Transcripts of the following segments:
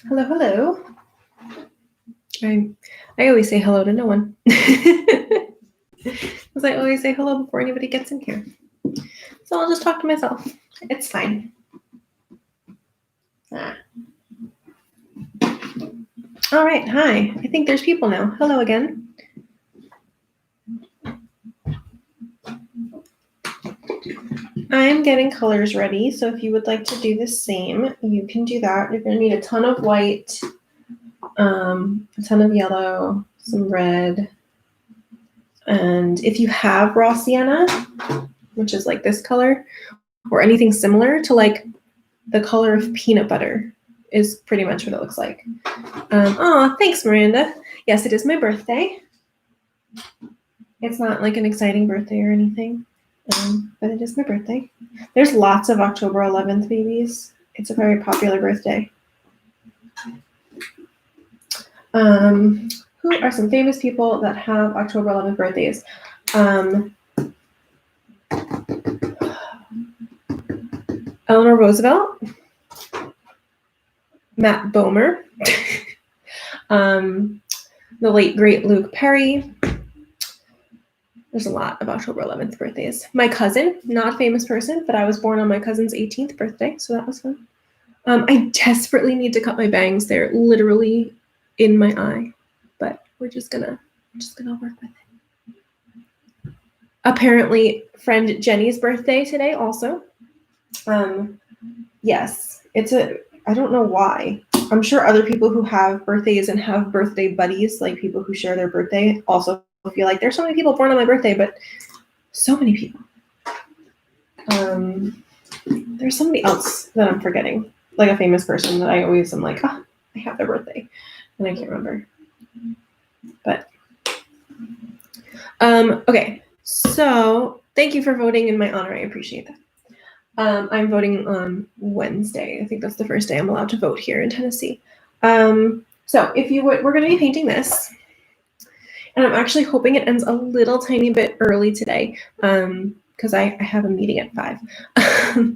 Hello, hello. I always say hello to no one. Because I always say hello before anybody gets in here. So I'll just talk to myself. It's fine. All right, hi. I think there's people now. Hello again. I'm getting colors ready, so if you would like to do the same, you can do that. You're going to need a ton of white, a ton of yellow, some red, and if you have raw sienna, which is like this color, or anything similar to like the color of peanut butter is pretty much what it looks like. Oh, thanks, Miranda. Yes, it is my birthday. It's not like an exciting birthday or anything, but it is my birthday. There's lots of October 11th babies. It's a very popular birthday. Who are some famous people that have October 11th birthdays? Eleanor Roosevelt, Matt Bomer, the late great Luke Perry. There's a lot of October 11th birthdays. My cousin, not a famous person, but I was born on my cousin's 18th birthday, so that was fun. I desperately need to cut my bangs. They're literally in my eye, but we're just gonna work with it. Apparently, friend Jenny's birthday today also. Yes, I don't know why. I'm sure other people who have birthdays and have birthday buddies, like people who share their birthday, also feel like there's so many people born on my birthday, but so many people. There's somebody else that I'm forgetting, like a famous person that I always am like, I have their birthday, and I can't remember. But okay, so thank you for voting in my honor. I appreciate that. I'm voting on Wednesday. I think that's the first day I'm allowed to vote here in Tennessee. So if you would, we're going to be painting this. And I'm actually hoping it ends a little tiny bit early today because I have a meeting at 5. I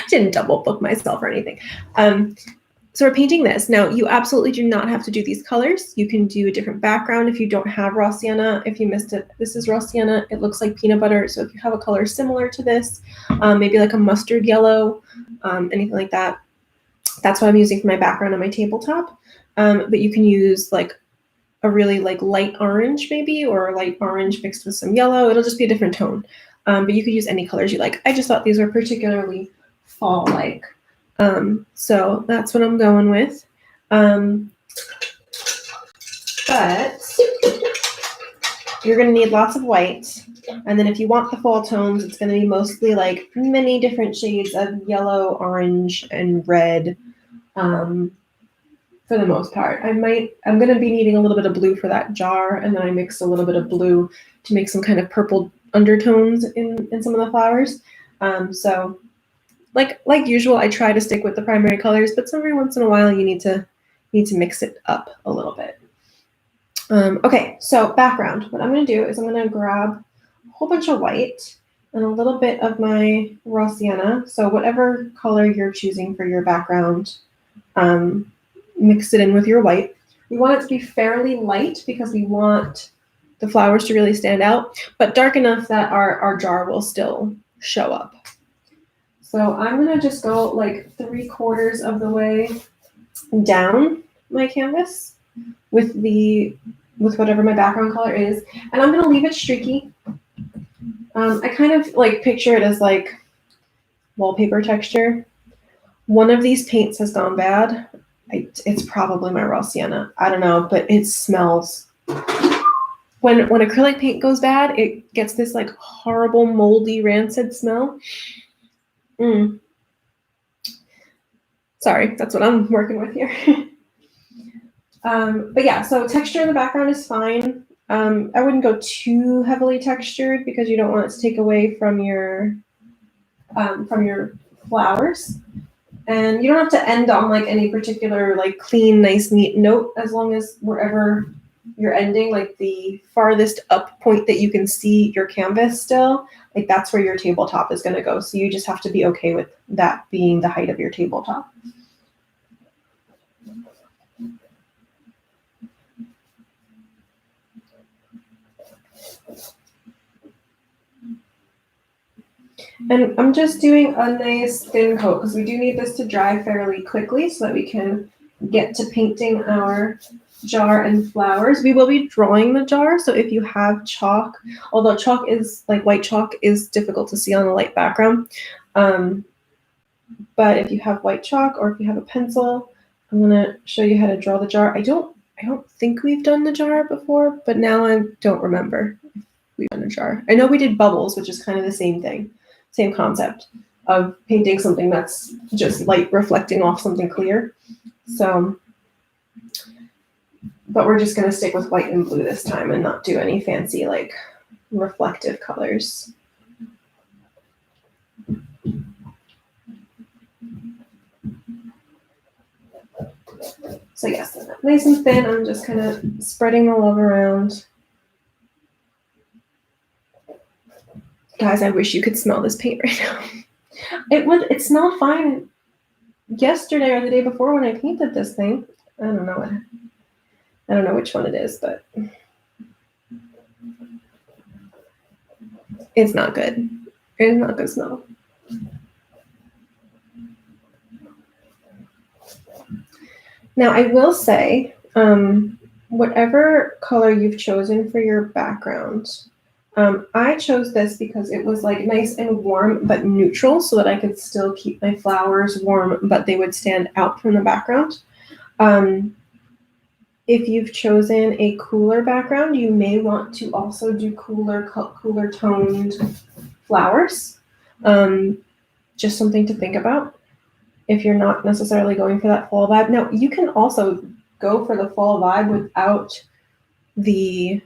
didn't double book myself or anything. So we're painting this. Now, you absolutely do not have to do these colors. You can do a different background if you don't have raw sienna. If you missed it, this is raw sienna. It looks like peanut butter. So if you have a color similar to this, maybe like a mustard yellow, anything like that, that's what I'm using for my background on my tabletop. But you can use like a really like light orange maybe, or light orange mixed with some yellow. It'll just be a different tone. But you could use any colors you like. I just thought these were particularly fall-like. So that's what I'm going with. But you're going to need lots of white. And then if you want the fall tones, it's going to be mostly like many different shades of yellow, orange, and red. For the most part, I'm going to be needing a little bit of blue for that jar, and then I mixed a little bit of blue to make some kind of purple undertones in some of the flowers. So like usual, I try to stick with the primary colors, but every once in a while you need to mix it up a little bit. Okay, so background. What I'm going to do is I'm going to grab a whole bunch of white and a little bit of my raw sienna. So whatever color you're choosing for your background, mix it in with your white. We want it to be fairly light because we want the flowers to really stand out, but dark enough that our jar will still show up. So I'm going to just go like 3/4 of the way down my canvas with whatever my background color is, and I'm going to leave it streaky. I kind of like picture it as like wallpaper texture. One of these paints has gone bad. It's probably my raw sienna. I don't know, but it smells. When acrylic paint goes bad, it gets this like horrible, moldy, rancid smell. Sorry, that's what I'm working with here. But yeah, so texture in the background is fine. I wouldn't go too heavily textured because you don't want it to take away from your flowers. And you don't have to end on like any particular like clean, nice, neat note, as long as wherever you're ending, like the farthest up point that you can see your canvas still, like that's where your tabletop is going to go. So you just have to be okay with that being the height of your tabletop. And I'm just doing a nice thin coat because we do need this to dry fairly quickly so that we can get to painting our jar and flowers. We will be drawing the jar, so if you have chalk, although chalk is like white chalk is difficult to see on a light background, but if you have white chalk or if you have a pencil, I'm gonna show you how to draw the jar. I don't think we've done the jar before, but now I don't remember if we've done a jar. I know we did bubbles, which is kind of the same thing, same concept of painting something that's just light reflecting off something clear. So, but we're just gonna stick with white and blue this time and not do any fancy like reflective colors. So yes, nice and thin. I'm just kind of spreading the love around. Guys, I wish you could smell this paint right now. It smelled fine yesterday or the day before when I painted this thing. I don't know which one it is, but it's not good. It's not good smell. Now I will say, whatever color you've chosen for your background, I chose this because it was like nice and warm but neutral so that I could still keep my flowers warm, but they would stand out from the background. If you've chosen a cooler background, you may want to also do cooler toned flowers. Just something to think about if you're not necessarily going for that fall vibe. Now, you can also go for the fall vibe without the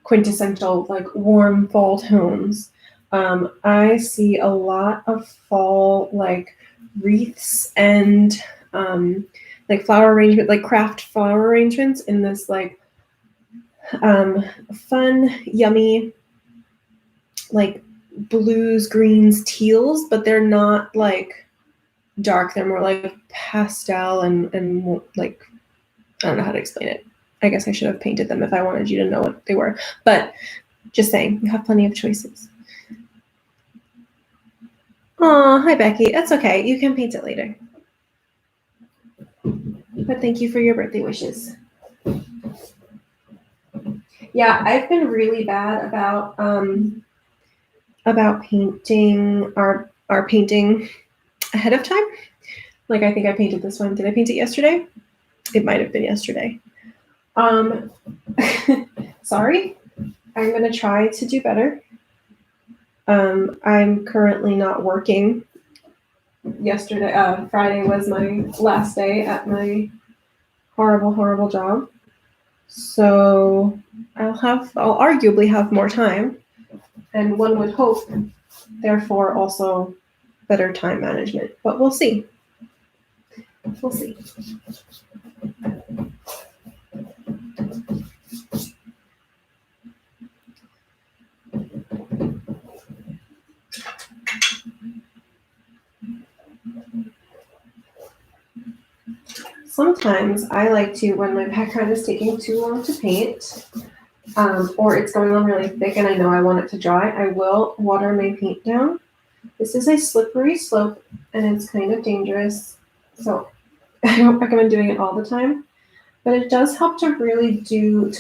quintessential like warm fall tones. I see a lot of fall like wreaths and like flower arrangement, like craft flower arrangements in this like fun, yummy, like blues, greens, teals, but they're not like dark. They're more like pastel and like, I don't know how to explain it. I guess I should have painted them if I wanted you to know what they were. But just saying, you have plenty of choices. Oh, hi, Becky. That's okay. You can paint it later. But thank you for your birthday wishes. Yeah, I've been really bad about painting our painting ahead of time. Like I think I painted this one. Did I paint it yesterday? It might have been yesterday. Sorry. I'm gonna try to do better. I'm currently not working. Yesterday, Friday was my last day at my horrible job. So I'll arguably have more time, and one would hope, therefore, also better time management. But we'll see. We'll see. Sometimes I like to, when my background is taking too long to paint, or it's going on really thick and I know I want it to dry, I will water my paint down. This is a slippery slope and it's kind of dangerous, so I don't recommend doing it all the time. But it does help to really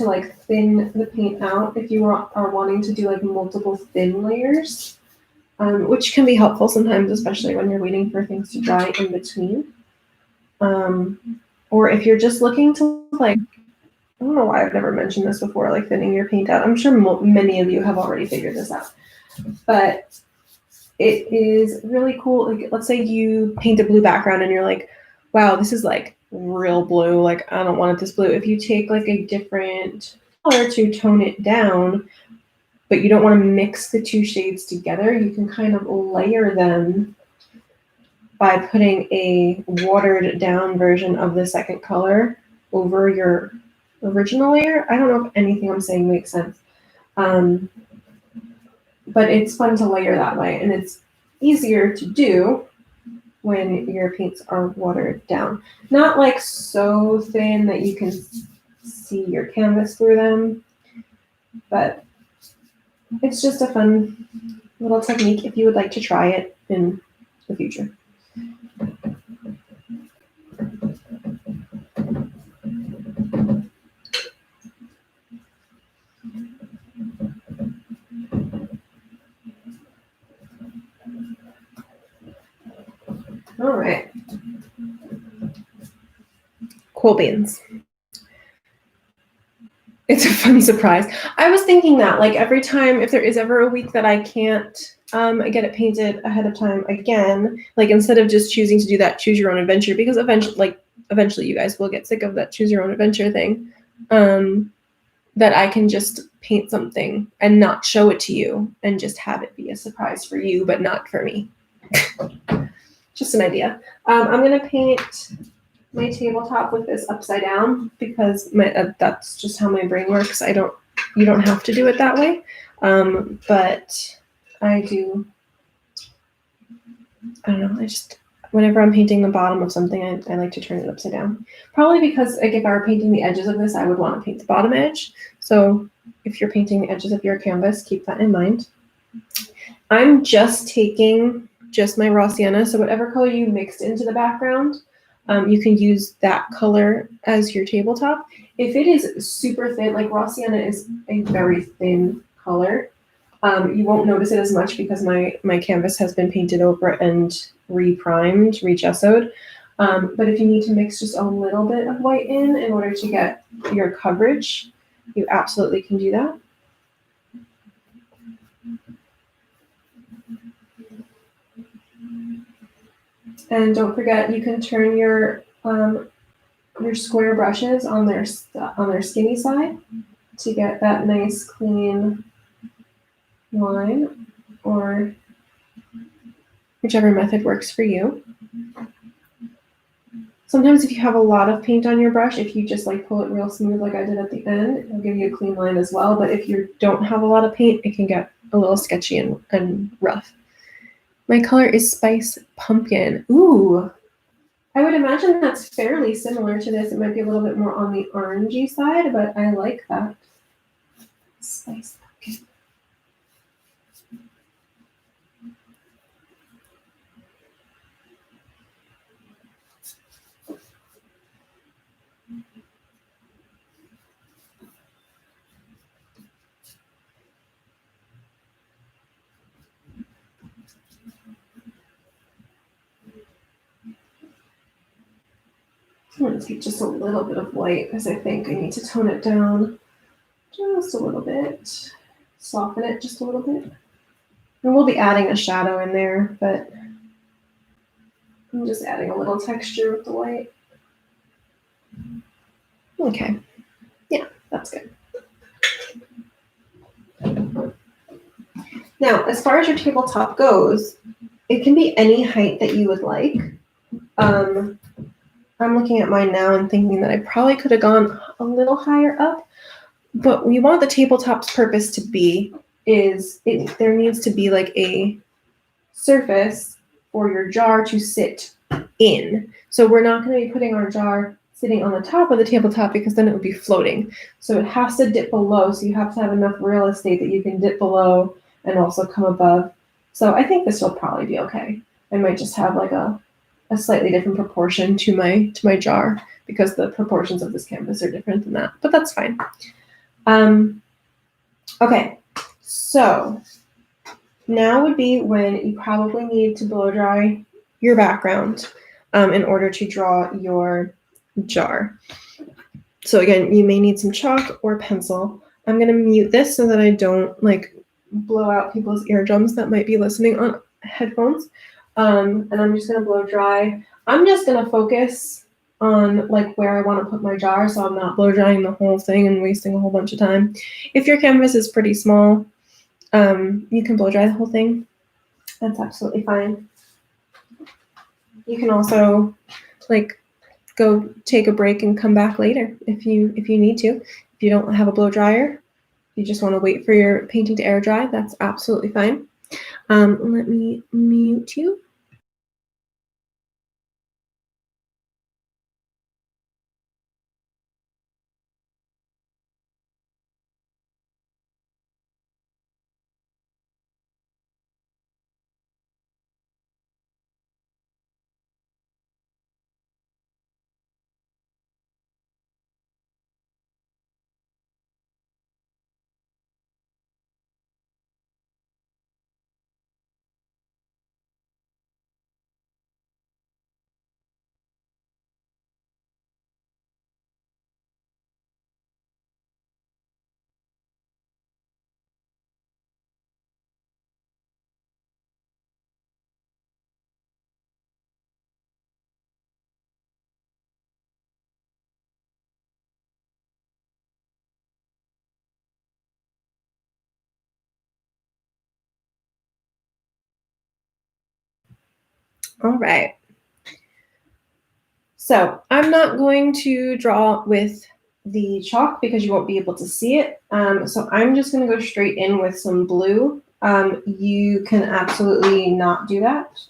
like thin the paint out if you are wanting to do like multiple thin layers, which can be helpful sometimes, especially when you're waiting for things to dry in between. Or if you're just looking to like, I don't know why I've never mentioned this before, like thinning your paint out. I'm sure many of you have already figured this out, but it is really cool. Like, let's say you paint a blue background and you're like, wow, this is like real blue. Like, I don't want it this blue. If you take like a different color to tone it down, but you don't want to mix the two shades together, you can kind of layer them by putting a watered down version of the second color over your original layer. I don't know if anything I'm saying makes sense. But it's fun to layer that way, and it's easier to do when your paints are watered down. Not like so thin that you can see your canvas through them, but it's just a fun little technique if you would like to try it in the future. All right. Cool beans. It's a fun surprise. I was thinking that, like, every time, if there is ever a week that I can't get it painted ahead of time again, like, instead of just choosing to do that choose your own adventure, because eventually you guys will get sick of that choose your own adventure thing, that I can just paint something and not show it to you and just have it be a surprise for you, but not for me. Just an idea. I'm going to paint my tabletop with this upside down because that's just how my brain works. You don't have to do it that way, but I do. I don't know. Whenever I'm painting the bottom of something, I like to turn it upside down. Probably because, like, if I were painting the edges of this, I would want to paint the bottom edge. So if you're painting the edges of your canvas, keep that in mind. I'm just taking my raw sienna. So whatever color you mixed into the background, you can use that color as your tabletop. If it is super thin, like raw sienna is a very thin color, you won't notice it as much because my canvas has been painted over and re-primed, re-gessoed. But if you need to mix just a little bit of white in order to get your coverage, you absolutely can do that. And don't forget, you can turn your square brushes on their skinny side to get that nice clean line, or whichever method works for you. Sometimes if you have a lot of paint on your brush, if you just like pull it real smooth like I did at the end, it'll give you a clean line as well. But if you don't have a lot of paint, it can get a little sketchy and rough. My color is Spice Pumpkin. Ooh, I would imagine that's fairly similar to this. It might be a little bit more on the orangey side, but I like that. Spice Pumpkin. I'm going to take just a little bit of white because I think I need to tone it down just a little bit, soften it just a little bit. And we'll be adding a shadow in there, but I'm just adding a little texture with the white. Okay, yeah, that's good. Now, as far as your tabletop goes, it can be any height that you would like. I'm looking at mine now and thinking that I probably could have gone a little higher up, but we want the tabletop's purpose to be there needs to be like a surface for your jar to sit in. So we're not going to be putting our jar sitting on the top of the tabletop because then it would be floating. So it has to dip below. So you have to have enough real estate that you can dip below and also come above. So I think this will probably be okay. I might just have like a slightly different proportion to my jar because the proportions of this canvas are different than that, but that's fine. Okay, so now would be when you probably need to blow dry your background in order to draw your jar. So again, you may need some chalk or pencil. I'm going to mute this so that I don't like blow out people's eardrums that might be listening on headphones. And I'm just going to blow dry. I'm just going to focus on like where I want to put my jar, so I'm not blow drying the whole thing and wasting a whole bunch of time. If your canvas is pretty small, you can blow dry the whole thing. That's absolutely fine. You can also like go take a break and come back later if you need to. If you don't have a blow dryer, you just want to wait for your painting to air dry, that's absolutely fine. Let me mute you. All right. So I'm not going to draw with the chalk because you won't be able to see it. So I'm just going to go straight in with some blue. You can absolutely not do that.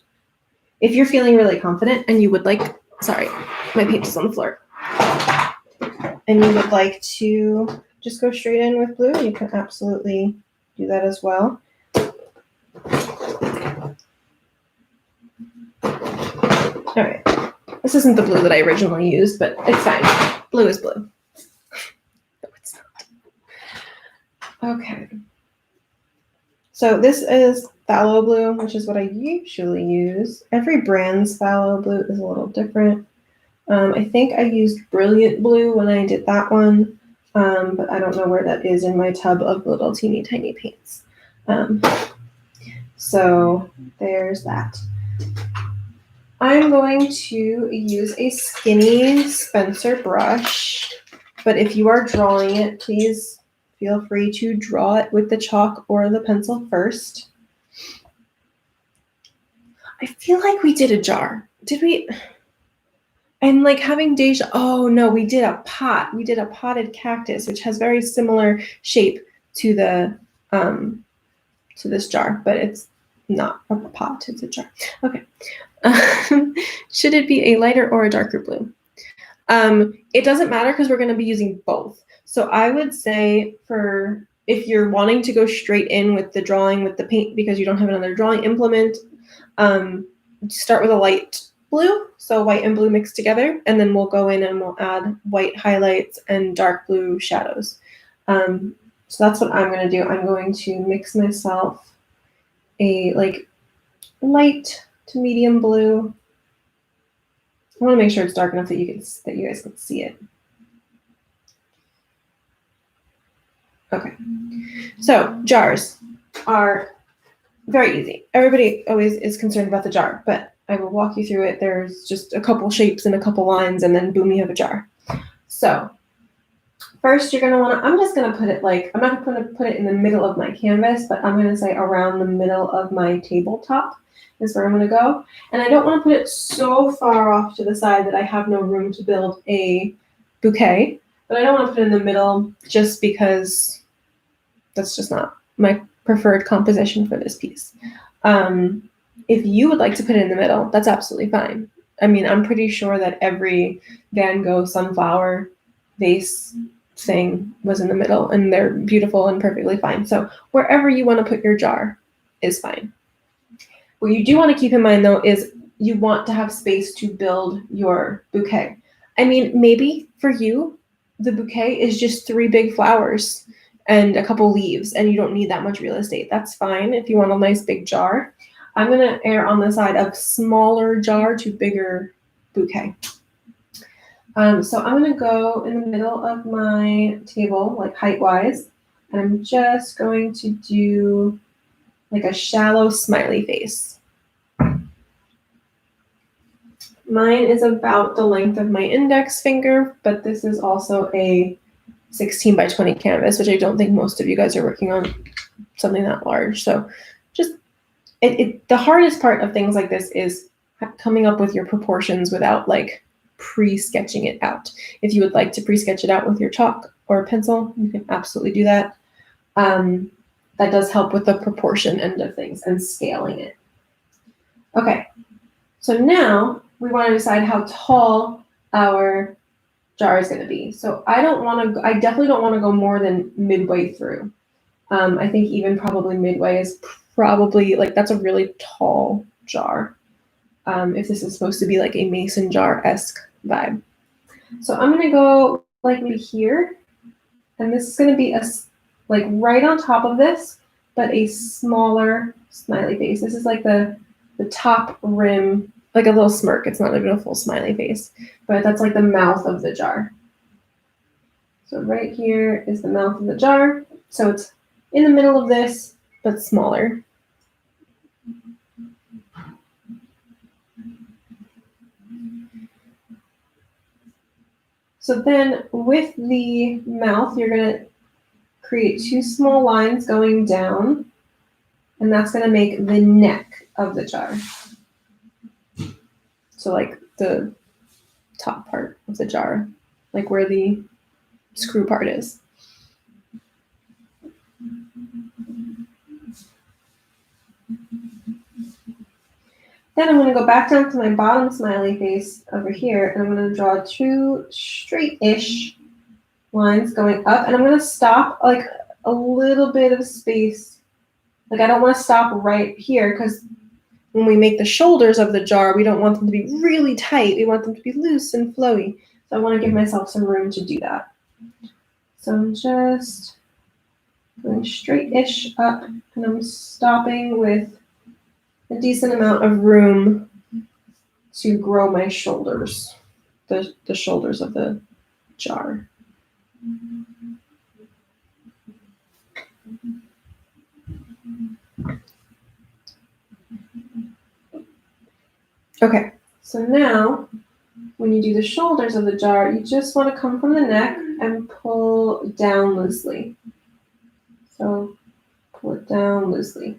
If you're feeling really confident and you would like, sorry, my paint is on the floor. And you would like to just go straight in with blue, you can absolutely do that as well. All right. This isn't the blue that I originally used, but it's fine. Blue is blue. No, it's not. Okay. So this is phthalo blue, which is what I usually use. Every brand's phthalo blue is a little different. I think I used brilliant blue when I did that one, but I don't know where that is in my tub of little teeny tiny paints. So there's that. I'm going to use a skinny Spencer brush, but if you are drawing it, please feel free to draw it with the chalk or the pencil first. I feel like we did a jar. Did we? I'm like having deja. Oh no, we did a pot. We did a potted cactus, which has very similar shape to the to this jar, but it's not a pot. It's a jar. Okay. Should it be a lighter or a darker blue? It doesn't matter because we're going to be using both. So I would say for if you're wanting to go straight in with the drawing with the paint because you don't have another drawing implement, start with a light blue, so white and blue mixed together, and then we'll go in and we'll add white highlights and dark blue shadows. So that's what I'm going to do. I'm going to mix myself a like light to medium blue. I want to make sure it's dark enough that you guys can see it. Okay. So jars are very easy. Everybody always is concerned about the jar, but I will walk you through it. There's just a couple shapes and a couple lines, and then boom, you have a jar. So first you're gonna wanna, I'm just gonna put it like, I'm not gonna put it in the middle of my canvas, but I'm gonna say around the middle of my tabletop is where I'm gonna go. And I don't wanna put it so far off to the side that I have no room to build a bouquet, but I don't wanna put it in the middle just because that's just not my preferred composition for this piece. If you would like to put it in the middle, that's absolutely fine. I mean, I'm pretty sure that every Van Gogh sunflower vase thing was in the middle, and they're beautiful and perfectly fine. So wherever you want to put your jar is fine. What you do want to keep in mind, though, is you want to have space to build your bouquet. I mean, maybe for you, the bouquet is just 3 big flowers and a couple leaves, and you don't need that much real estate. That's fine if you want a nice big jar. I'm going to err on the side of smaller jar to bigger bouquet. So I'm going to go in the middle of my table, like height-wise, and I'm just going to do like a shallow smiley face. Mine is about the length of my index finger, but this is also a 16 by 20 canvas, which I don't think most of you guys are working on something that large. So just the hardest part of things like this is coming up with your proportions without like pre-sketching it out. If you would like to pre-sketch it out with your chalk or a pencil, you can absolutely do that. That does help with the proportion end of things and scaling it. Okay, so now we want to decide how tall our jar is going to be. So I definitely don't want to go more than midway through. I think even probably midway is probably like, that's a really tall jar. If this is supposed to be like a mason jar-esque vibe. So I'm going to go like maybe here, and this is going to be like right on top of this, but a smaller smiley face. This is like the top rim, like a little smirk. It's not even a full smiley face, but that's like the mouth of the jar. So right here is the mouth of the jar. So it's in the middle of this, but smaller. So then with the mouth, you're going to create 2 small lines going down, and that's going to make the neck of the jar. So like the top part of the jar, like where the screw part is. Then I'm going to go back down to my bottom smiley face over here, and I'm going to draw 2 straight-ish lines going up, and I'm going to stop like a little bit of space. Like I don't want to stop right here because when we make the shoulders of the jar, we don't want them to be really tight. We want them to be loose and flowy. So I want to give myself some room to do that. So I'm just going straight-ish up, and I'm stopping with a decent amount of room to grow my shoulders, the shoulders of the jar. Okay, so now when you do the shoulders of the jar, you just want to come from the neck and pull down loosely. So pull it down loosely.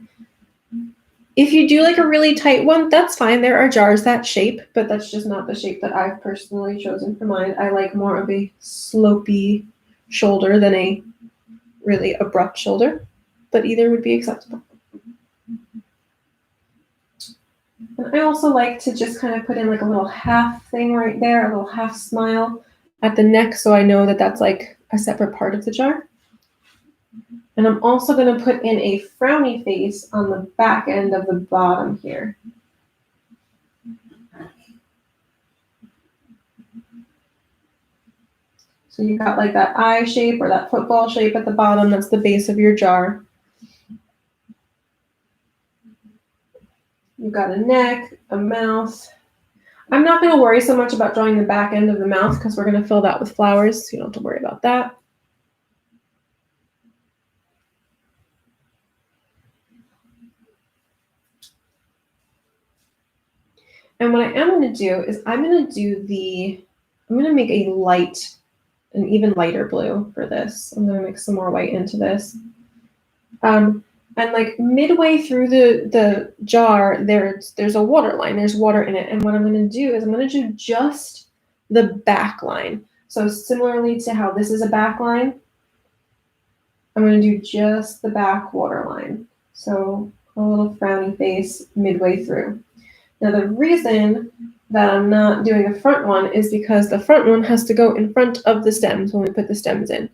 If you do like a really tight one, that's fine. There are jars that shape, but that's just not the shape that I've personally chosen for mine. I like more of a slopey shoulder than a really abrupt shoulder, but either would be acceptable. And I also like to just kind of put in like a little half thing right there, a little half smile at the neck, so I know that that's like a separate part of the jar. And I'm also going to put in a frowny face on the back end of the bottom here. So you've got like that eye shape or that football shape at the bottom. That's the base of your jar. You've got a neck, a mouth. I'm not going to worry so much about drawing the back end of the mouth because we're going to fill that with flowers, so you don't have to worry about that. And what I am going to do is I'm going to make an even lighter blue for this. I'm going to mix some more white into this. And like midway through the jar, there's a water line. There's water in it. And what I'm going to do is I'm going to do just the back line. So similarly to how this is a back line, I'm going to do just the back water line. So a little frowny face midway through. Now the reason that I'm not doing a front one is because the front one has to go in front of the stems when we put the stems in.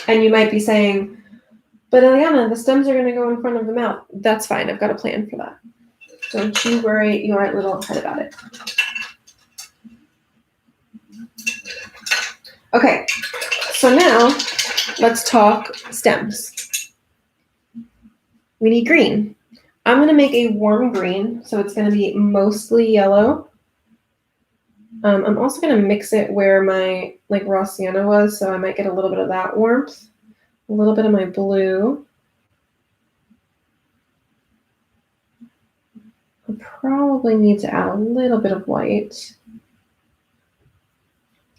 And you might be saying, but Eliana, the stems are going to go in front of the mouth. That's fine. I've got a plan for that. Don't you worry your little head about it. Okay, so now let's talk stems. We need green. I'm going to make a warm green, so it's going to be mostly yellow. I'm also going to mix it where my raw sienna was, so I might get a little bit of that warmth, a little bit of my blue. I probably need to add a little bit of white.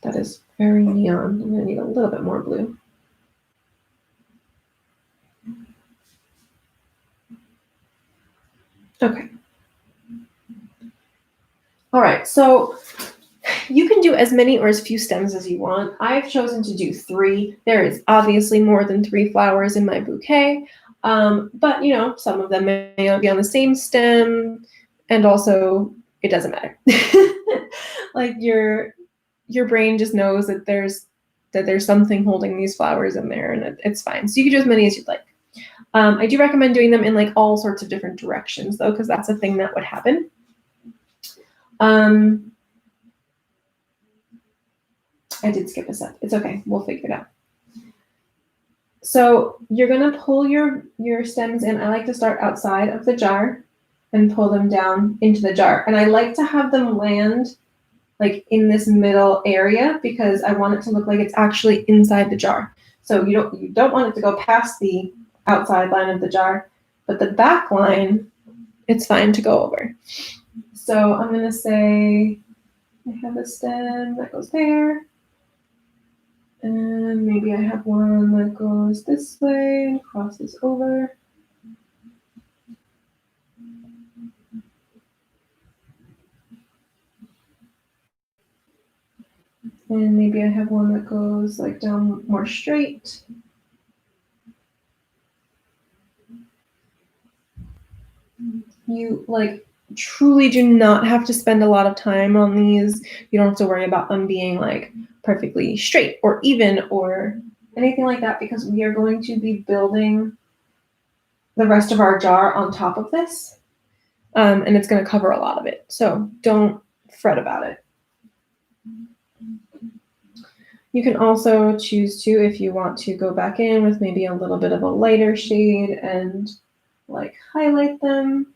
That is very neon. I'm going to need a little bit more blue. Okay. All right, so you can do as many or as few stems as you want. I've chosen to do 3. There is obviously more than 3 flowers in my bouquet, but some of them may not be on the same stem, and also it doesn't matter. Like your brain just knows that there's something holding these flowers in there, and it's fine. So you can do as many as you'd like. I do recommend doing them in like all sorts of different directions though, because that's a thing that would happen. I did skip a step. It's okay. We'll figure it out. So you're going to pull your stems in. I like to start outside of the jar and pull them down into the jar. And I like to have them land like in this middle area because I want it to look like it's actually inside the jar. So you don't want it to go past the outside line of the jar, but the back line, it's fine to go over. So I'm going to say I have a stem that goes there. And maybe I have one that goes this way and crosses over. And maybe I have one that goes like down more straight. You like truly do not have to spend a lot of time on these. You don't have to worry about them being like perfectly straight or even or anything like that because we are going to be building the rest of our jar on top of this. And it's going to cover a lot of it. So don't fret about it. You can also choose to, if you want to go back in with maybe a little bit of a lighter shade and like highlight them.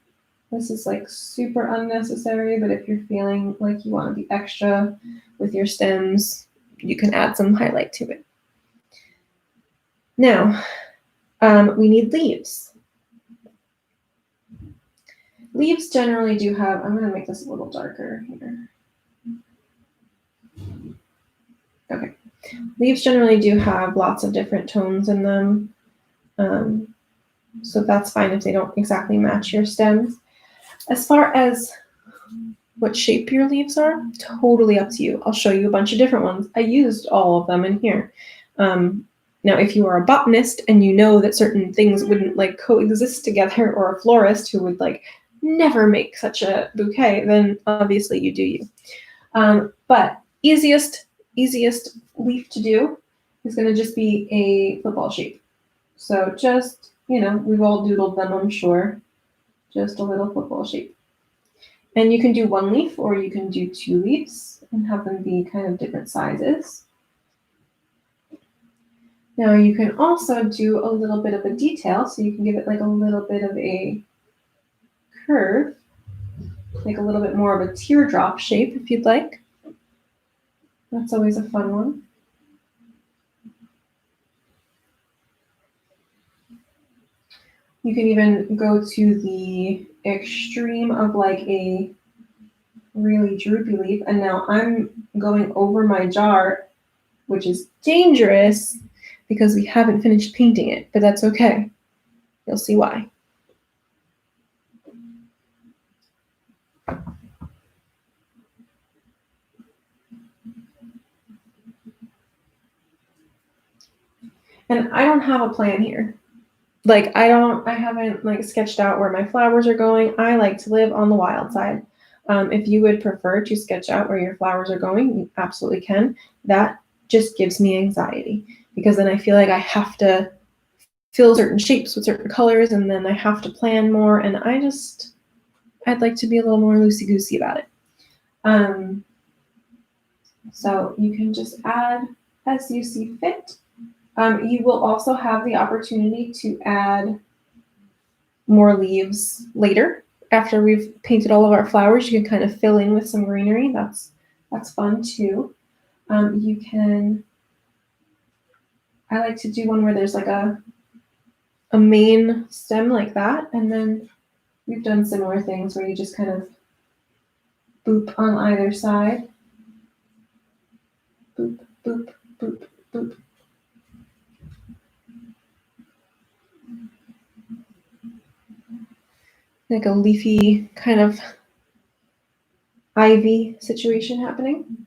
This is like super unnecessary, but if you're feeling like you want to be extra with your stems, you can add some highlight to it. Now, we need leaves. Leaves generally do have, I'm going to make this a little darker here. Okay. Leaves generally do have lots of different tones in them. So that's fine if they don't exactly match your stems. As far as what shape your leaves are, totally up to you. I'll show you a bunch of different ones. I used all of them in here. Now, if you are a botanist and you know that certain things wouldn't like coexist together, or a florist who would like never make such a bouquet, then obviously you do you. But easiest leaf to do is going to just be a football shape. So just, we've all doodled them, I'm sure. Just a little football shape. And you can do one leaf or you can do two leaves and have them be kind of different sizes. Now you can also do a little bit of a detail, so you can give it like a little bit of a curve, like a little bit more of a teardrop shape if you'd like. That's always a fun one. You can even go to the extreme of like a really droopy leaf. And now I'm going over my jar, which is dangerous because we haven't finished painting it, but that's okay. You'll see why. And I don't have a plan here. Like I haven't like sketched out where my flowers are going. I like to live on the wild side. If you would prefer to sketch out where your flowers are going, you absolutely can. That just gives me anxiety because then I feel like I have to fill certain shapes with certain colors and then I have to plan more. And I'd like to be a little more loosey-goosey about it. So you can just add as you see fit. You will also have the opportunity to add more leaves later. After we've painted all of our flowers, you can kind of fill in with some greenery. That's fun too. You can, I like to do one where there's like a main stem like that. And then we've done similar things where you just kind of boop on either side. Boop, boop, boop, boop. Like a leafy kind of ivy situation happening.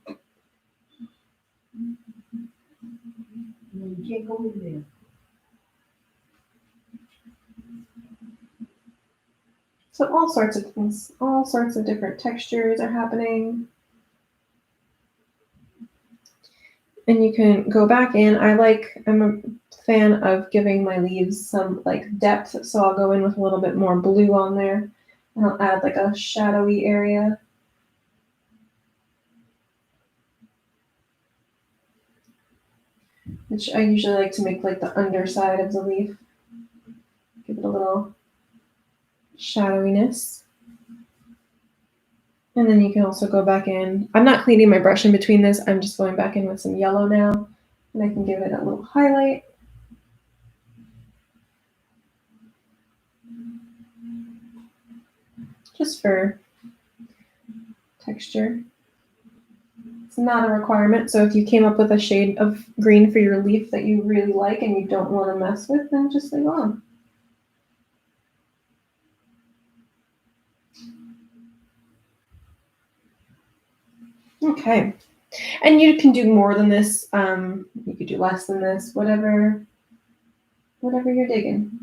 You can't go in there. So all sorts of things, all sorts of different textures are happening. And you can go back in. I'm a fan of giving my leaves some like depth, so I'll go in with a little bit more blue on there. And I'll add like a shadowy area. Which I usually like to make like the underside of the leaf. Give it a little shadowiness. And then you can also go back in. I'm not cleaning my brush in between this. I'm just going back in with some yellow now. And I can give it a little highlight. Just for texture. It's not a requirement. So if you came up with a shade of green for your leaf that you really like and you don't want to mess with, then just leave it on. Okay. And you can do more than this. You could do less than this, whatever you're digging.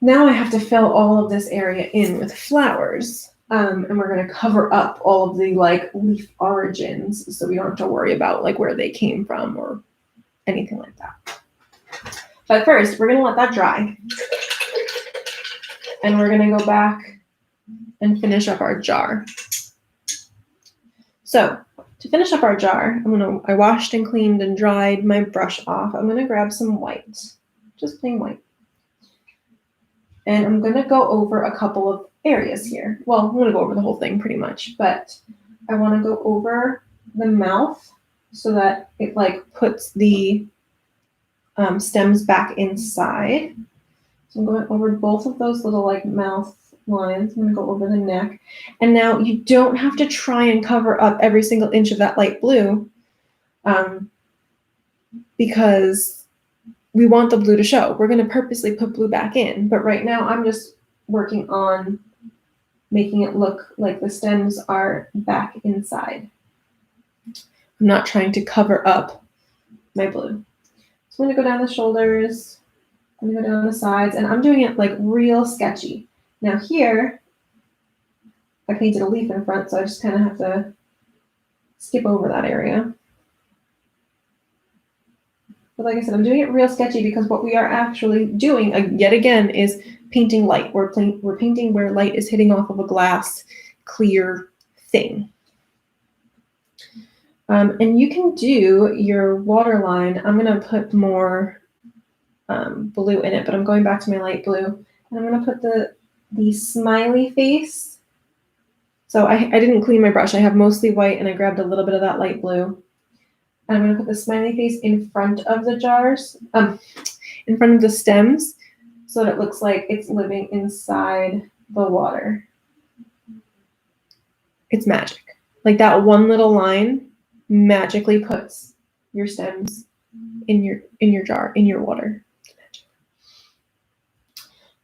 Now I have to fill all of this area in with flowers. And we're going to cover up all of the like leaf origins so we don't have to worry about like where they came from or anything like that. But first, we're going to let that dry. And we're going to go back and finish up our jar. So to finish up our jar, I washed and cleaned and dried my brush off. I'm going to grab some white, just plain white. And I'm going to go over a couple of areas here. Well, I'm going to go over the whole thing pretty much, but I want to go over the mouth so that it like puts the stems back inside. So I'm going over both of those little like mouth lines. I'm going to go over the neck. And now you don't have to try and cover up every single inch of that light blue because we want the blue to show. We're going to purposely put blue back in, but right now I'm just working on making it look like the stems are back inside. I'm not trying to cover up my blue. So I'm going to go down the shoulders, I'm going to go down the sides, and I'm doing it like real sketchy. Now here, I painted a leaf in front, so I just kind of have to skip over that area. But like I said, I'm doing it real sketchy because what we are actually doing, yet again, is painting light. We're painting where light is hitting off of a glass, clear thing. And you can do your waterline. I'm going to put more blue in it, but I'm going back to my light blue. And I'm going to put the smiley face. So I didn't clean my brush. I have mostly white, and I grabbed a little bit of that light blue. I'm going to put the smiley face in front of the jars, in front of the stems, so that it looks like it's living inside the water. It's magic. Like that one little line magically puts your stems in your jar, in your water.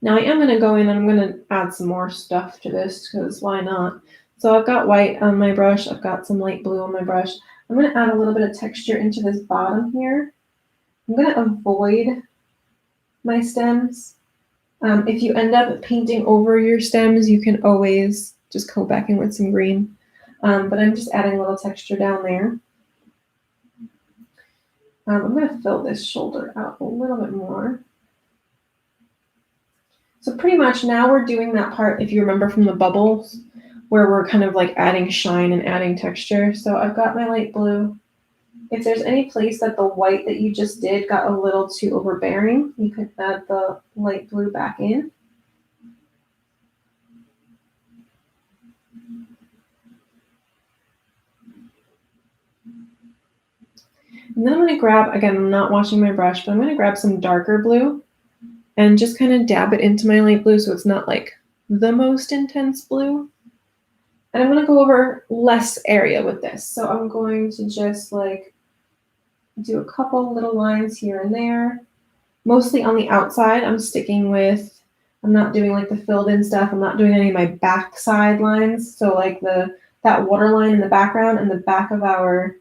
Now I am going to go in and I'm going to add some more stuff to this because why not? So I've got white on my brush. I've got some light blue on my brush. I'm going to add a little bit of texture into this bottom here. I'm going to avoid my stems. If you end up painting over your stems, you can always just go back in with some green. But I'm just adding a little texture down there. I'm going to fill this shoulder out a little bit more. So pretty much now we're doing that part, if you remember from the bubbles, where we're kind of like adding shine and adding texture. So I've got my light blue. If there's any place that the white that you just did got a little too overbearing, you can add the light blue back in. And then I'm going to grab, again, I'm not washing my brush, but I'm going to grab some darker blue and just kind of dab it into my light blue so it's not like the most intense blue. And I'm going to go over less area with this. So I'm going to just like do a couple little lines here and there. Mostly on the outside, I'm not doing like the filled in stuff. I'm not doing any of my backside lines. So like that water line in the background and the back of our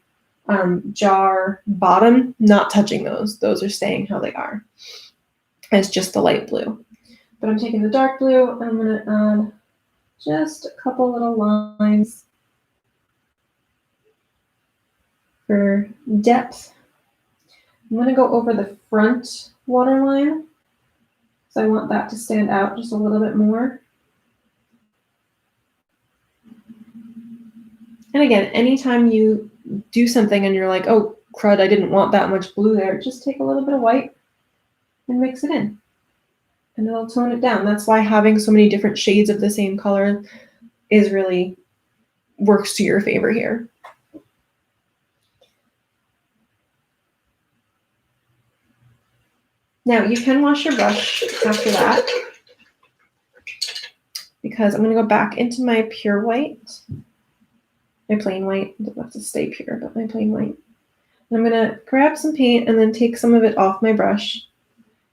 jar bottom, not touching those. Those are staying how they are. It's just the light blue. But I'm taking the dark blue and I'm going to add just a couple little lines for depth. I'm going to go over the front waterline. So I want that to stand out just a little bit more. And again, anytime you do something and you're like, oh, crud, I didn't want that much blue there, just take a little bit of white and mix it in. And it'll tone it down. That's why having so many different shades of the same color is really works to your favor here. Now you can wash your brush after that because I'm going to go back into my pure white, my plain white. It doesn't have to stay pure, but my plain white. And I'm going to grab some paint and then take some of it off my brush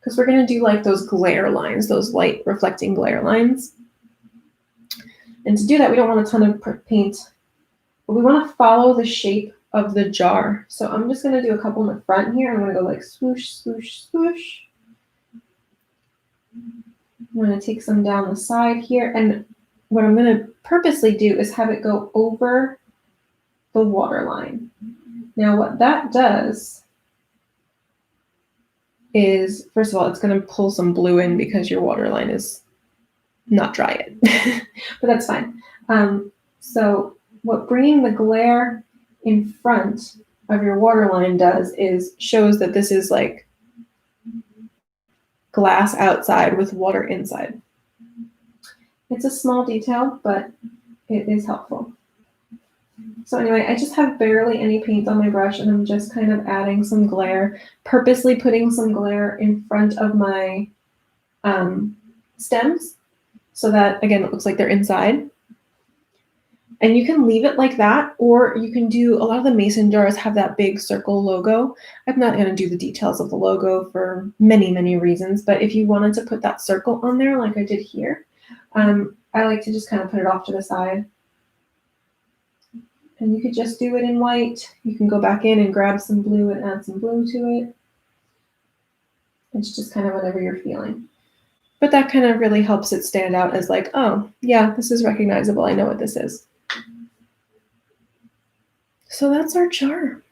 because we're going to do like those glare lines, those light reflecting glare lines. And to do that, we don't want a ton of paint, but we want to follow the shape of the jar. So I'm just going to do a couple in the front here. I'm going to go like swoosh, swoosh, swoosh. I'm going to take some down the side here. And what I'm going to purposely do is have it go over the water line. Now what that does is, first of all, it's going to pull some blue in because your water line is not dry yet, but that's fine. So what bringing the glare in front of your water line does is shows that this is like glass outside with water inside. It's a small detail, but it is helpful. So anyway, I just have barely any paint on my brush, and I'm just kind of adding some glare, purposely putting some glare in front of my stems so that, again, it looks like they're inside. And you can leave it like that, or you can do, a lot of the mason jars have that big circle logo. I'm not going to do the details of the logo for many, many reasons, but if you wanted to put that circle on there like I did here, I like to just kind of put it off to the side. And you could just do it in white. You can go back in and grab some blue and add some blue to it. It's just kind of whatever you're feeling. But that kind of really helps it stand out as like, oh, yeah, this is recognizable. I know what this is. So that's our jar.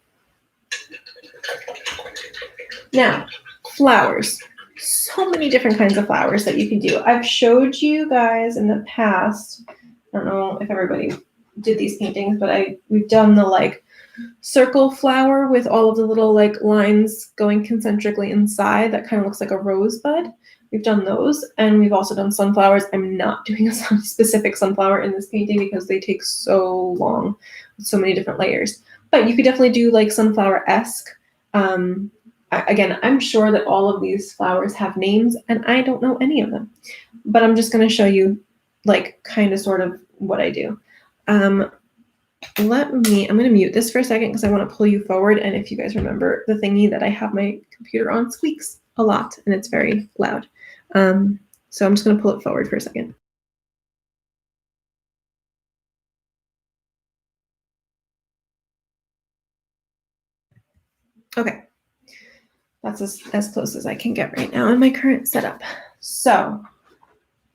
Now, flowers. So many different kinds of flowers that you can do. I've showed you guys in the past. I don't know if everybody did these paintings, but we've done the like circle flower with all of the little like lines going concentrically inside that kind of looks like a rosebud. We've done those, and we've also done sunflowers. I'm not doing a specific sunflower in this painting because they take so long with so many different layers. But you could definitely do like sunflower-esque. Again, I'm sure that all of these flowers have names, and I don't know any of them. But I'm just going to show you like kind of sort of what I do. I'm going to mute this for a second because I want to pull you forward. And if you guys remember, the thingy that I have my computer on squeaks a lot, and it's very loud. So I'm just going to pull it forward for a second. Okay. That's as close as I can get right now in my current setup. So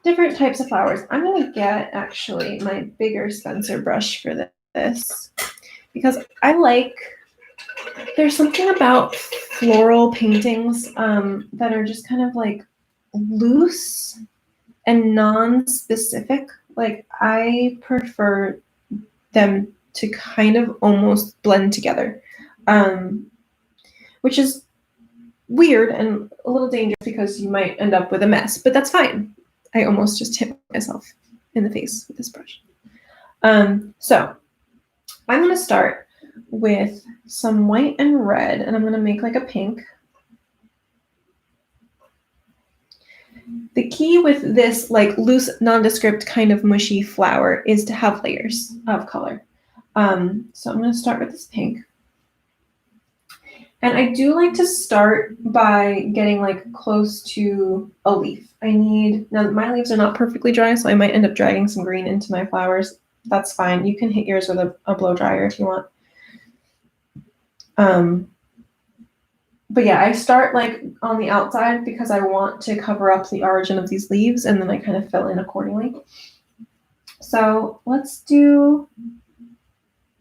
different types of flowers. I'm going to get actually my bigger Spencer brush for this because there's something about floral paintings that are just kind of like loose and non-specific. Like I prefer them to kind of almost blend together, which is weird and a little dangerous because you might end up with a mess, but that's fine. I almost just hit myself in the face with this brush. So I'm going to start with some white and red, and I'm going to make like a pink. The key with this like loose, nondescript kind of mushy flower is to have layers of color. So I'm going to start with this pink. And I do like to start by getting like close to a leaf. Now my leaves are not perfectly dry, so I might end up dragging some green into my flowers. That's fine. You can hit yours with a blow dryer if you want. But yeah, I start like on the outside because I want to cover up the origin of these leaves, and then I kind of fill in accordingly. So let's do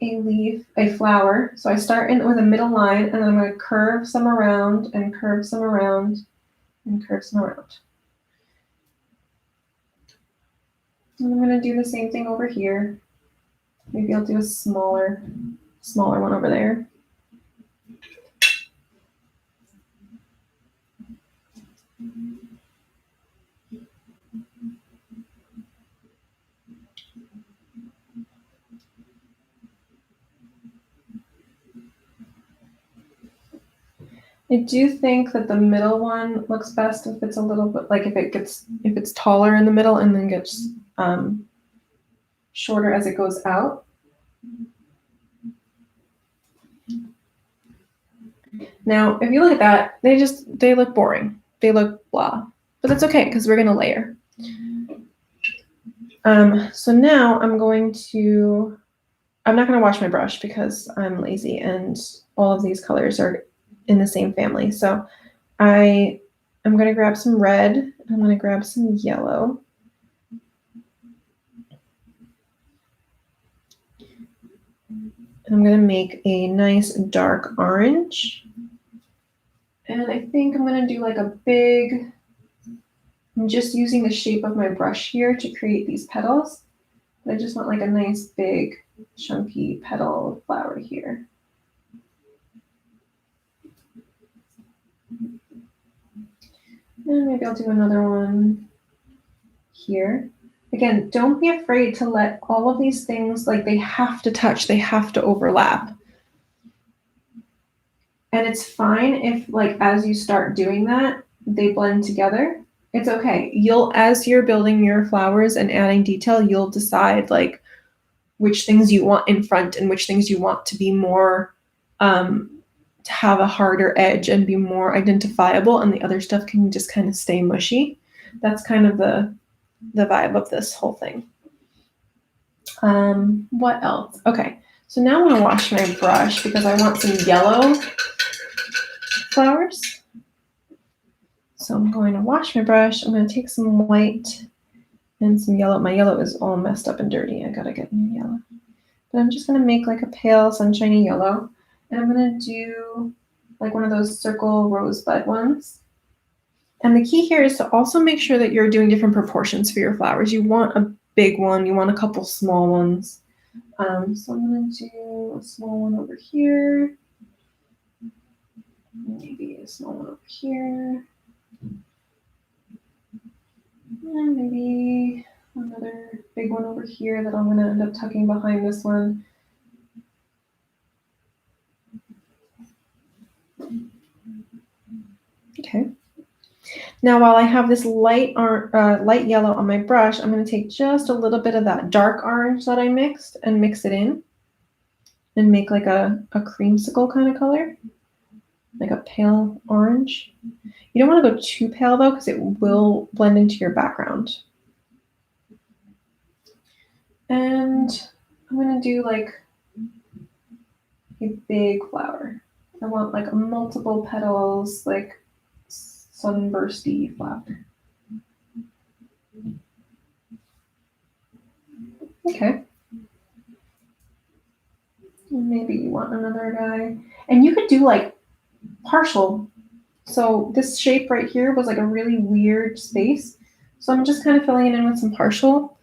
a flower. So I start in with a middle line, and then I'm going to curve some around and curve some around and curve some around. And I'm going to do the same thing over here. Maybe I'll do a smaller one over there. I do think that the middle one looks best if it's a little bit like if it's taller in the middle and then gets shorter as it goes out. Now, if you look at that, they look boring. they look blah, but that's okay because we're gonna layer. So now I'm not gonna wash my brush because I'm lazy and all of these colors are in the same family. So I'm gonna grab some red, I'm gonna grab some yellow. And I'm gonna make a nice dark orange. And I think I'm gonna do like I'm just using the shape of my brush here to create these petals. I just want like a nice big chunky petal flower here. And maybe I'll do another one here. Again, don't be afraid to let all of these things, like they have to touch, they have to overlap. And it's fine if like as you start doing that, they blend together. It's okay. As you're building your flowers and adding detail, you'll decide like which things you want in front and which things you want to be more, to have a harder edge and be more identifiable, and the other stuff can just kind of stay mushy. That's kind of the vibe of this whole thing. What else? Okay, so now I'm gonna wash my brush because I want some yellow flowers. So I'm going to wash my brush. I'm going to take some white and some yellow. My yellow is all messed up and dirty. I gotta get new yellow. But I'm just gonna make like a pale sunshiny yellow. And I'm gonna do like one of those circle rosebud ones. And the key here is to also make sure that you're doing different proportions for your flowers. You want a big one, you want a couple small ones. So I'm gonna do a small one over here. Maybe a small one over here. And maybe another big one over here that I'm going to end up tucking behind this one. Okay. Now, while I have this light yellow on my brush, I'm going to take just a little bit of that dark orange that I mixed and mix it in and make like a creamsicle kind of color, like a pale orange. You don't want to go too pale though, because it will blend into your background. And I'm going to do like a big flower. I want like multiple petals, like sunbursty flower. Okay. Maybe you want another guy. And you could do like partial. So this shape right here was like a really weird space. So I'm just kind of filling it in with some partial.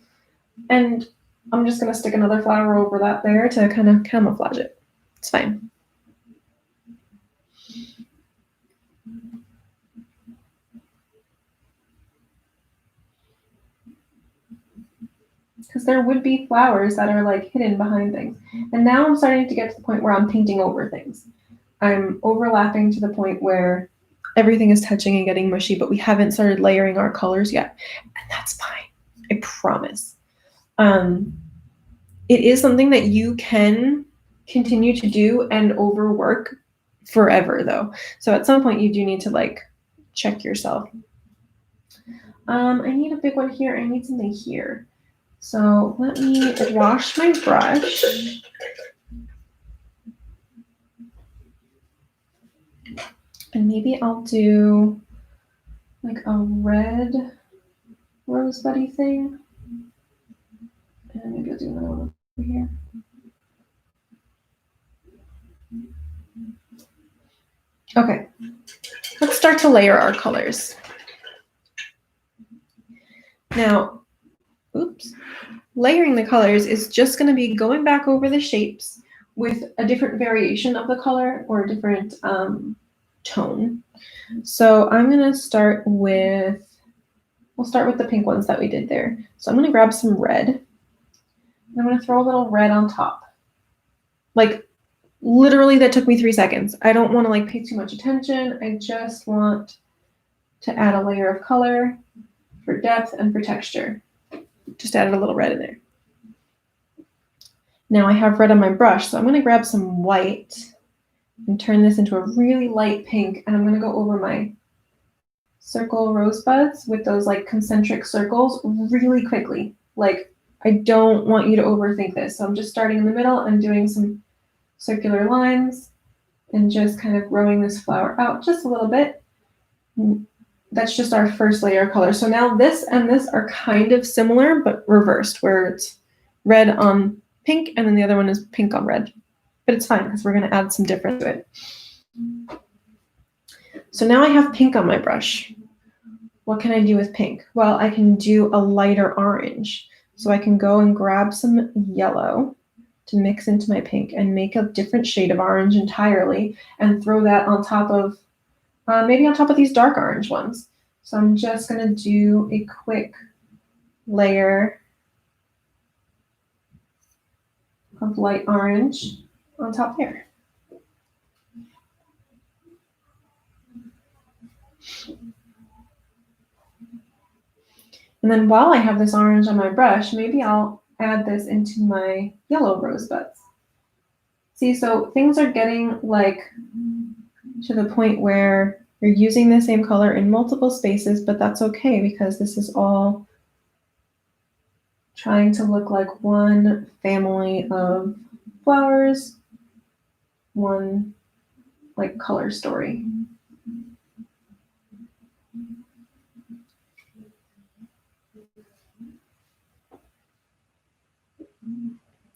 And I'm just going to stick another flower over that there to kind of camouflage it. It's fine. Because there would be flowers that are like hidden behind things. And now I'm starting to get to the point where I'm painting over things. I'm overlapping to the point where everything is touching and getting mushy, but we haven't started layering our colors yet. And that's fine. I promise. It is something that you can continue to do and overwork forever though. So at some point you do need to like check yourself. I need a big one here. I need something here. So let me wash my brush. And maybe I'll do like a red rosebuddy thing. And maybe I'll do another one over here. Okay, let's start to layer our colors. Now, layering the colors is just going to be going back over the shapes with a different variation of the color or a different tone. So I'm going to start with, we'll start with the pink ones that we did there. So I'm going to grab some red. And I'm going to throw a little red on top. Like literally that took me 3 seconds. I don't want to like pay too much attention. I just want to add a layer of color for depth and for texture. Just added a little red in there. Now I have red on my brush, so I'm going to grab some white and turn this into a really light pink, and I'm going to go over my circle rosebuds with those like concentric circles really quickly. Like, I don't want you to overthink this. So I'm just starting in the middle and doing some circular lines and just kind of growing this flower out just a little bit. That's just our first layer of color. So now this and this are kind of similar, but reversed, where it's red on pink and then the other one is pink on red. But it's fine because we're going to add some difference to it. So now I have pink on my brush. What can I do with pink? Well, I can do a lighter orange. So I can go and grab some yellow to mix into my pink and make a different shade of orange entirely and throw that on top of, maybe on top of these dark orange ones. So I'm just going to do a quick layer of light orange on top there. And then while I have this orange on my brush, maybe I'll add this into my yellow rosebuds. See, so things are getting like to the point where you're using the same color in multiple spaces, but that's okay because this is all trying to look like one family of flowers, one like color story.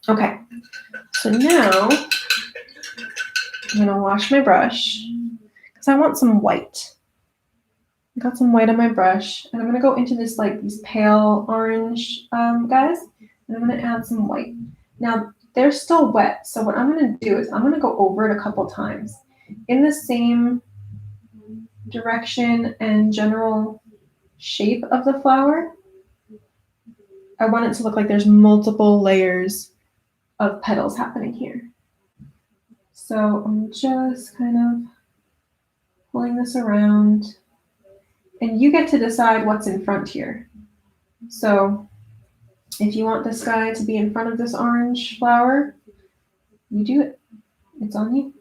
Okay, so now I'm gonna wash my brush because I want some white. I got some white on my brush and I'm gonna go into this like these pale orange guys, and I'm gonna add some white. Now they're still wet, so what I'm gonna do is I'm gonna go over it a couple times in the same direction and general shape of the flower. I want it to look like there's multiple layers of petals happening here. So I'm just kind of pulling this around, and you get to decide what's in front here. So if you want this guy to be in front of this orange flower, you do it. It's on you.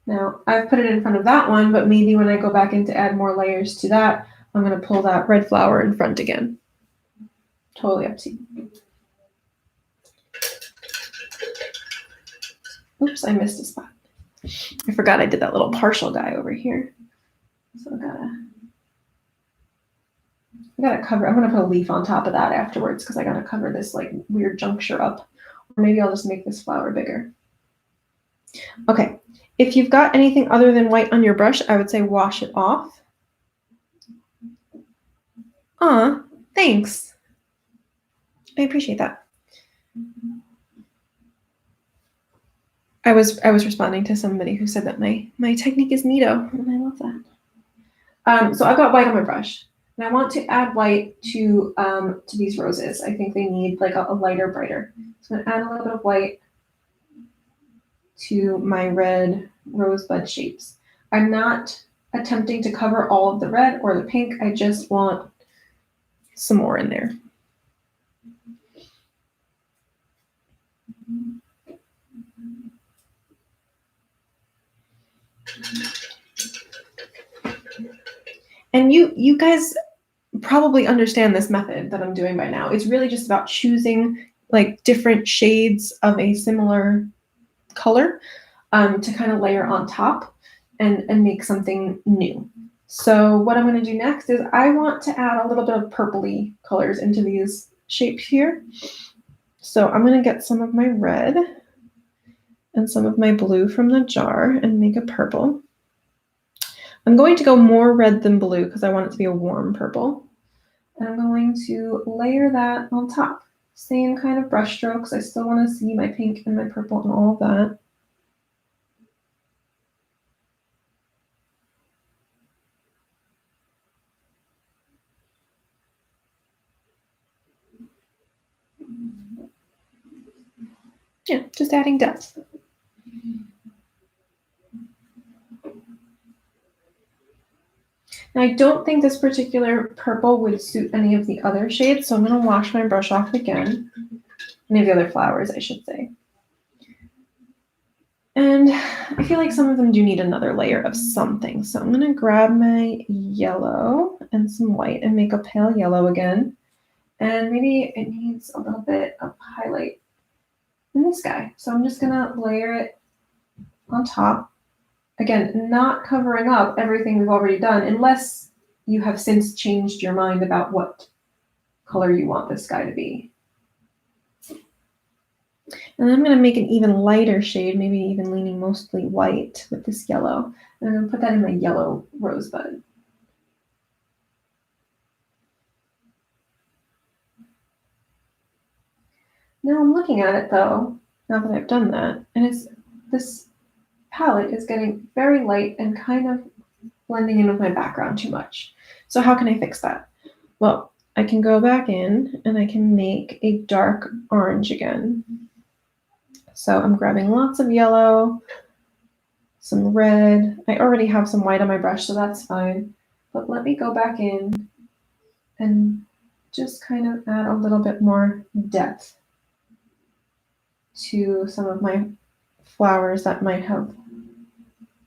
Now I've put it in front of that one, but maybe when I go back in to add more layers to that, I'm going to pull that red flower in front again. Totally up to you. Oops, I missed a spot. I forgot I did that little partial guy over here. So I gotta cover, I'm gonna put a leaf on top of that afterwards because I gotta cover this like weird juncture up. Or maybe I'll just make this flower bigger. Okay, if you've got anything other than white on your brush, I would say wash it off. Thanks. I appreciate that. I was responding to somebody who said that my technique is neato, and I love that. So I've got white on my brush, and I want to add white to these roses. I think they need like a lighter, brighter. So I'm gonna add a little bit of white to my red rosebud shapes. I'm not attempting to cover all of the red or the pink. I just want some more in there. And you guys probably understand this method that I'm doing by now. It's really just about choosing like different shades of a similar color to kind of layer on top and make something new. So what I'm going to do next is I want to add a little bit of purpley colors into these shapes here. So I'm going to get some of my red and some of my blue from the jar and make a purple. I'm going to go more red than blue because I want it to be a warm purple. And I'm going to layer that on top. Same kind of brush strokes. I still want to see my pink and my purple and all of that. Yeah, just adding depth. Now I don't think this particular purple would suit any of the other shades, so I'm going to wash my brush off again. Any of the other flowers, I should say. And I feel like some of them do need another layer of something. So I'm going to grab my yellow and some white and make a pale yellow again. And maybe it needs a little bit of highlight in this guy. So I'm just going to layer it on top. Again, not covering up everything we've already done unless you have since changed your mind about what color you want this guy to be. And I'm going to make an even lighter shade, maybe even leaning mostly white with this yellow. And I'm going to put that in my yellow rosebud. Now I'm looking at it though, now that I've done that, and this palette is getting very light and kind of blending in with my background too much. So how can I fix that? Well, I can go back in and I can make a dark orange again. So I'm grabbing lots of yellow, some red. I already have some white on my brush, so that's fine. But let me go back in and just kind of add a little bit more depth to some of my flowers that might have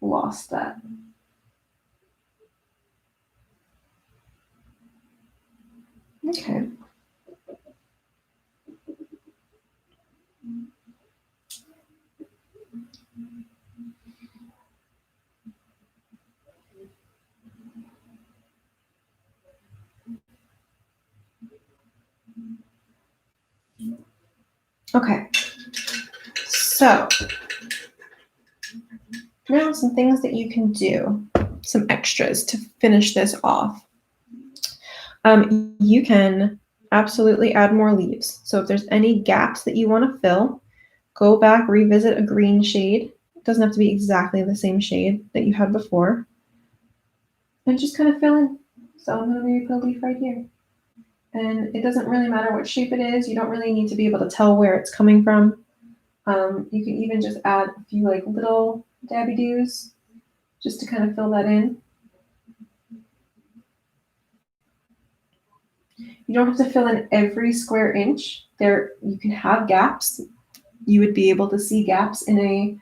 lost that. Okay. Okay. So now some things that you can do, some extras to finish this off. You can absolutely add more leaves. So if there's any gaps that you want to fill, go back, revisit a green shade. It doesn't have to be exactly the same shade that you had before. And just kind of fill in. So I'm going to maybe put a leaf right here. And it doesn't really matter what shape it is. You don't really need to be able to tell where it's coming from. You can even just add a few like little dabby doos just to kind of fill that in. You don't have to fill in every square inch. There, you can have gaps. You would be able to see gaps in a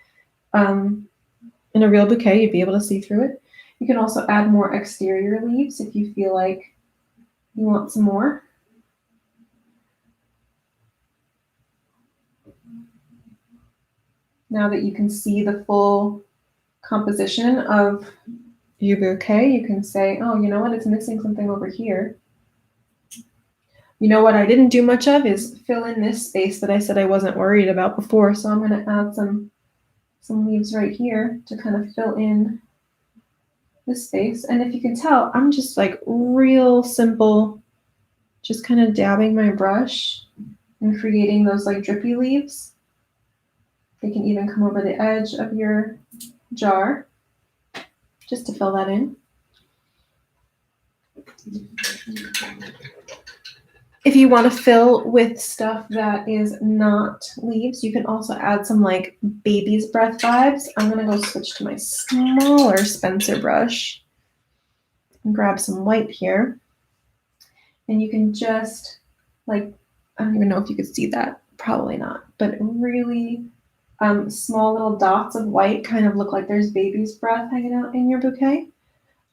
real bouquet. You'd be able to see through it. You can also add more exterior leaves if you feel like you want some more. Now that you can see the full composition of your bouquet, you can say, oh, you know what, it's missing something over here. You know what I didn't do much of is fill in this space that I said I wasn't worried about before. So I'm going to add some leaves right here to kind of fill in this space. And if you can tell, I'm just like real simple, just kind of dabbing my brush and creating those like drippy leaves. They can even come over the edge of your jar just to fill that in. If you want to fill with stuff that is not leaves, you can also add some like baby's breath vibes. I'm going to go switch to my smaller Spencer brush and grab some white here. And you can just like, I don't even know if you could see that, probably not, but really small little dots of white kind of look like there's baby's breath hanging out in your bouquet.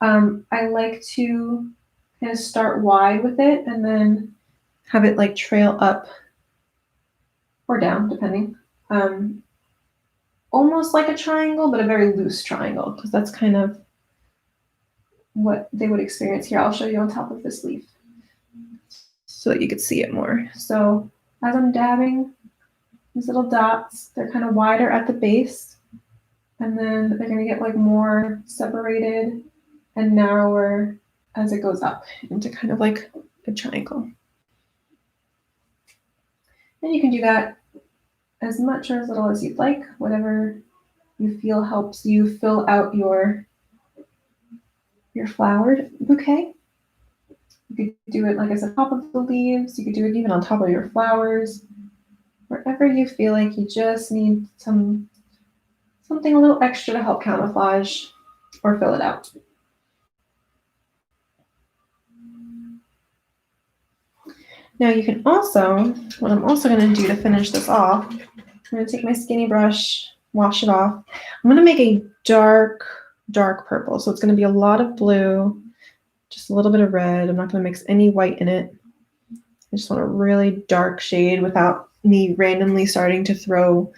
I like to kind of start wide with it and then have it like trail up or down, depending. Almost like a triangle, but a very loose triangle, because that's kind of what they would experience here. I'll show you on top of this leaf so that you could see it more. So as I'm dabbing these little dots, they're kind of wider at the base, and then they're going to get like more separated and narrower as it goes up into kind of like a triangle. And you can do that as much or as little as you'd like, whatever you feel helps you fill out your flowered bouquet. You could do it, like I said, on top of the leaves. You could do it even on top of your flowers. Wherever you feel like you just need something a little extra to help camouflage or fill it out. Now you can also, what I'm also going to do to finish this off, I'm going to take my skinny brush, wash it off. I'm gonna make a dark purple. So it's gonna be a lot of blue, just a little bit of red. I'm not gonna mix any white in it. I just want a really dark shade without me randomly starting to throw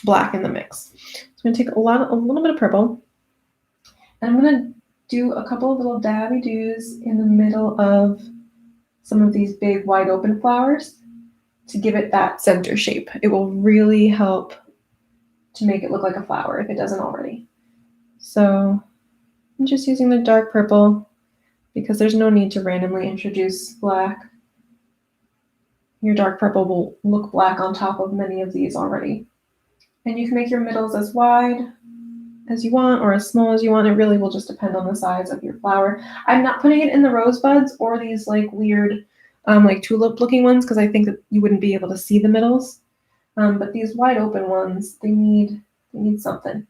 black in the mix. So I'm gonna take a little bit of purple, and I'm gonna do a couple of little dabby doos in the middle of some of these big wide open flowers to give it that center shape. It will really help to make it look like a flower if it doesn't already. So I'm just using the dark purple because there's no need to randomly introduce black. Your dark purple will look black on top of many of these already. And you can make your middles as wide as you want or as small as you want. It really will just depend on the size of your flower. I'm not putting it in the rosebuds or these like weird like tulip looking ones because I think that you wouldn't be able to see the middles. But these wide open ones, they need something.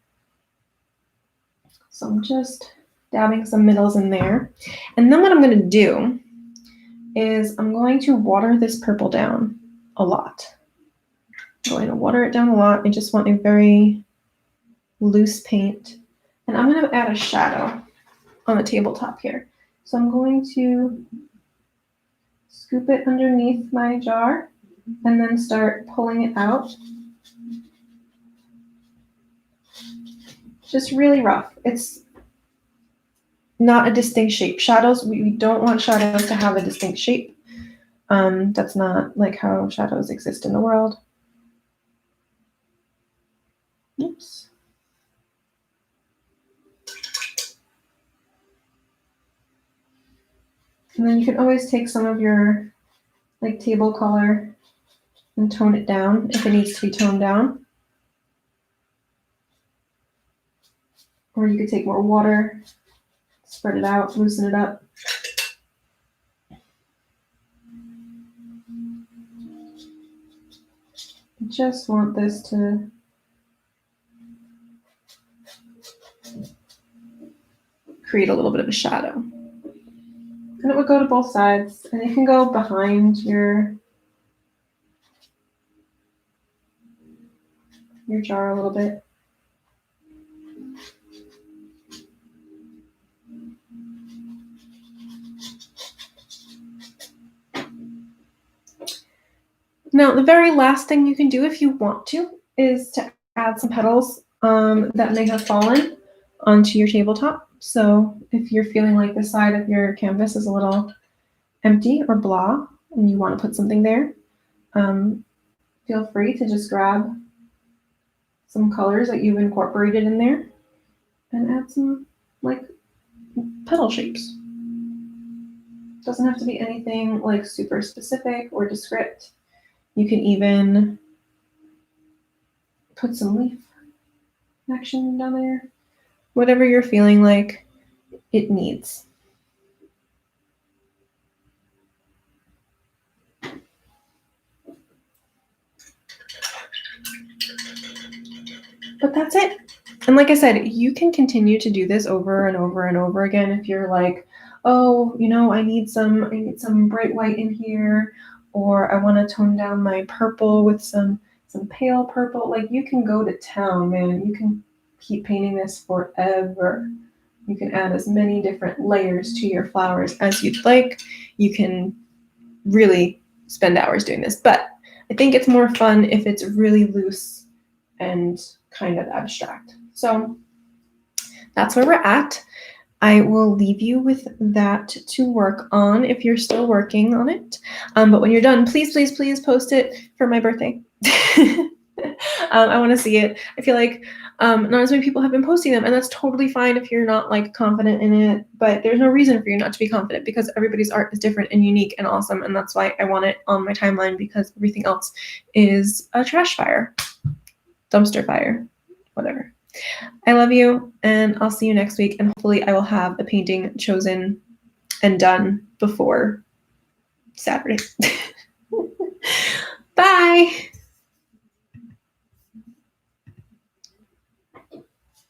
So I'm just dabbing some middles in there. And then what I'm going to do is I'm going to water this purple down a lot. I'm going to water it down a lot. I just want a very loose paint. And I'm going to add a shadow on the tabletop here. So I'm going to scoop it underneath my jar and then start pulling it out. Just really rough. It's not a distinct shape. Shadows, we don't want shadows to have a distinct shape. That's not like how shadows exist in the world. Oops. And then you can always take some of your like table color and tone it down if it needs to be toned down. Or you could take more water, spread it out, loosen it up. I just want this to create a little bit of a shadow. And it would go to both sides, and you can go behind your jar a little bit. Now, the very last thing you can do if you want to is to add some petals that may have fallen onto your tabletop. So if you're feeling like the side of your canvas is a little empty or blah, and you want to put something there, feel free to just grab some colors that you've incorporated in there and add some like petal shapes. Doesn't have to be anything like super specific or descript. You can even put some leaf action down there. Whatever you're feeling like it needs. But that's it. And like I said, you can continue to do this over and over and over again if you're like, oh, you know, I need some bright white in here, or I want to tone down my purple with some pale purple. Like, you can go to town, man. You can keep painting this forever. You can add as many different layers to your flowers as you'd like. You can really spend hours doing this, but I think it's more fun if it's really loose and kind of abstract. So that's where we're at. I will leave you with that to work on if you're still working on it. But when you're done, please, please, please post it for my birthday. I want to see it. I feel like not as many people have been posting them, and that's totally fine if you're not like confident in it, but there's no reason for you not to be confident because everybody's art is different and unique and awesome, and that's why I want it on my timeline because everything else is a trash fire, dumpster fire, whatever. I love you, and I'll see you next week, and hopefully I will have a painting chosen and done before Saturday. Bye!